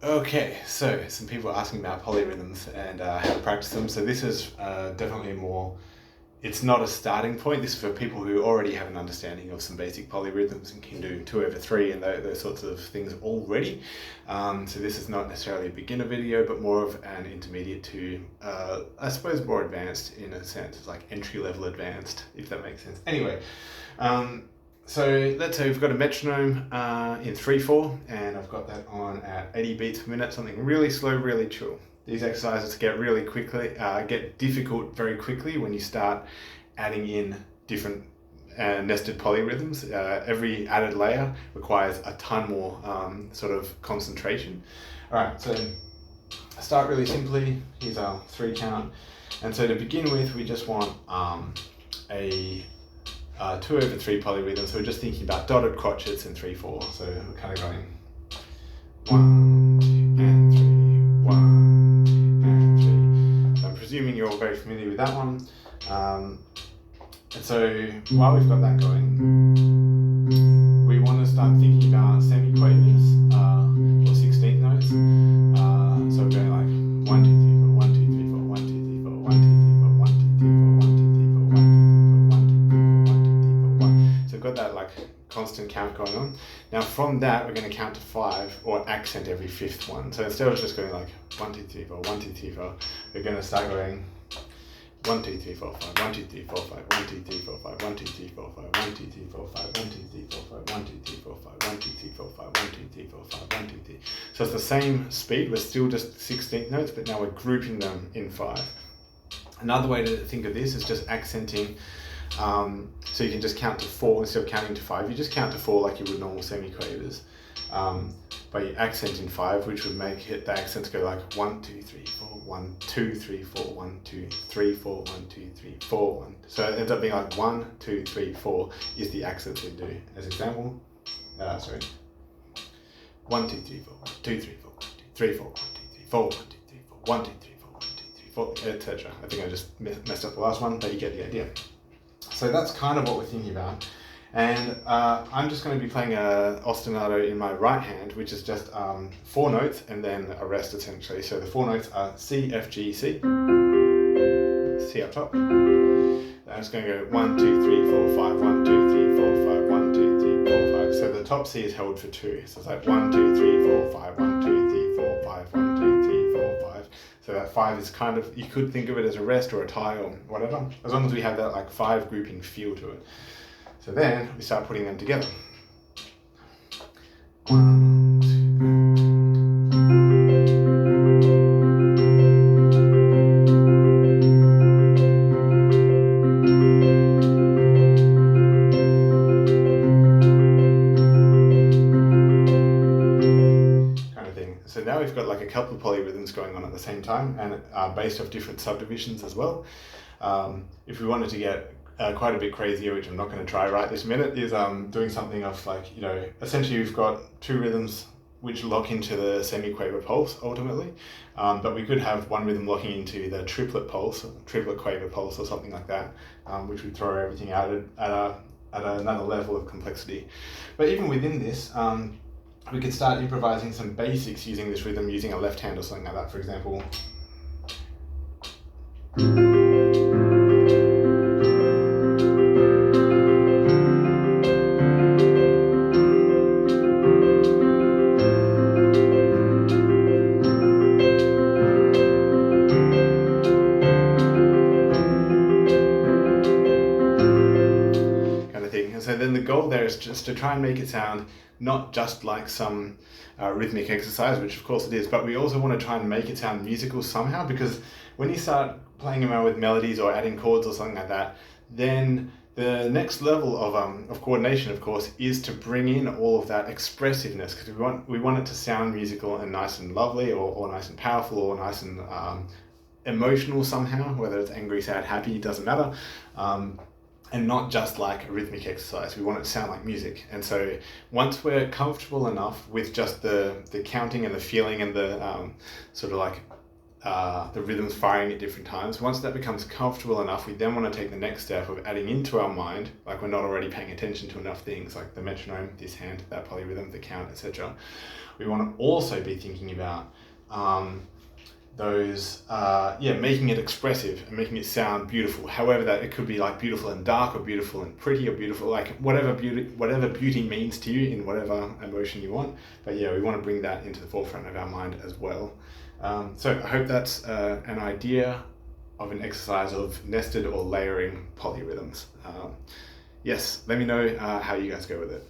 Okay, so some people are asking about polyrhythms and how to practice them. So this is definitely more, it's not a starting point. This is for people who already have an understanding of some basic polyrhythms and can do 2/3 and those sorts of things already. So this is not necessarily a beginner video, but more of an intermediate to, I suppose, more advanced in a sense. It's like entry-level advanced, if that makes sense. Anyway, so let's say we've got a metronome in 3/4, and I've got that on at 80 beats per minute, something really slow, really chill. These exercises get get difficult very quickly when you start adding in different nested polyrhythms. Every added layer requires a ton more sort of concentration. All right, so I start really simply. Here's our 3 count. And so to begin with, we just want a 2/3 polyrhythm. So we're just thinking about dotted crotchets in 3/4. So we're kind of going 1, 2, and 3, 1, 2, and 3. So I'm presuming you're all very familiar with that one. And so while we've got that going, we want to start thinking about semiquavers or 16th notes. So we're going like 1, 2, 3, 4, 1, 2, 3, 4, 1, 2, 3, 4, 1, 2, 3, 4, 1, 2, 3, 4, 1, 2, 3, 4, 1, 2, 3, 4, 1, 2, 3, 4, 1, 2, 3, 4, 1, 2, 3, 4, 1. So we've got that like constant count going on. Now from that, we're going to count to 5 or accent every 5th one. So instead of just going like 1, 2, 3, 4, 1, 2, 3, 4, we're going to start going 1, 2, 3, 4, 5, 1, 2, 3, 4, 5, 1, 2, 3, 4, 5, 1, 2, 3, 4, 5, 1, 2, 3, 4, 5, 1, 2, 3, 4, 5, 1, 2, 3, 4, 5, 1, 2, 3, 4, 5, 1, 2, 3, 4, 5, 1, 2, 3. So it's the same speed, we're still just 16th notes, but now we're grouping them in 5. Another way to think of this is just accenting. So you can just count to 4 instead of counting to 5. You just count to 4 like you would normal semiquavers. But you accent in 5, which would make the accents go like 1, 2, 3, 4, 1, 2, 3, 4, 1, 2, 3, 4, 1, 2, 3, 4, 1. So it ends up being like 1, 2, 3, 4 is the accents we do. As example, 1, 2, 3, 4, 1, 2, 3, 4, 1, 2, 3, 4, 1, 2, 3, 4, 1, 2, 3, 4, 1, 2, 3, 4, 1, 2, 3, 4, etc. I think I just messed up the last one, but you get the idea. So that's kind of what we're thinking about. And I'm just going to be playing a ostinato in my right hand, which is just 4 notes and then a rest essentially. So the 4 notes are C, F, G, C, C up top. I'm just going to go 1, 2, 3, 4, 5, 1, 2, 3, 4, 5, 1, 2, 3, 4, 5. So the top C is held for 2. So it's like 1, 2, 3, 4, 5, 1, 2, 3, 4, 5, 1, 2, 3, 4, 5. So that 5 is kind of, you could think of it as a rest or a tie or whatever, as long as we have that like 5 grouping feel to it. So then we start putting them together. 1, 2. Kind of thing. So now we've got like a couple of polyrhythms going on at the same time and based off different subdivisions as well. If we wanted to get quite a bit crazier, which I'm not going to try right this minute, is doing something of like, essentially we've got 2 rhythms which lock into the semi-quaver pulse ultimately, but we could have 1 rhythm locking into the triplet pulse, triplet quaver pulse or something like that, which would throw everything out at another level of complexity. But even within this, we could start improvising some basics using this rhythm, using a left hand or something like that, for example. So then the goal there is just to try and make it sound not just like some rhythmic exercise, which of course it is, but we also want to try and make it sound musical somehow, because when you start playing around with melodies or adding chords or something like that, then the next level of coordination, of course, is to bring in all of that expressiveness, because we want it to sound musical and nice and lovely, or nice and powerful, or nice and emotional somehow, whether it's angry, sad, happy, doesn't matter. And not just like a rhythmic exercise. We want it to sound like music. And so once we're comfortable enough with just the counting and the feeling and the sort of like the rhythms firing at different times. Once that becomes comfortable enough, we then want to take the next step of adding into our mind, like we're not already paying attention to enough things like the metronome, this hand, that polyrhythm, the count, etc. We want to also be thinking about making it expressive and making it sound beautiful. However, that it could be like beautiful and dark, or beautiful and pretty, or beautiful, like whatever beauty means to you in whatever emotion you want. But yeah, we want to bring that into the forefront of our mind as well. So I hope that's an idea of an exercise of nested or layering polyrhythms. Yes, let me know how you guys go with it.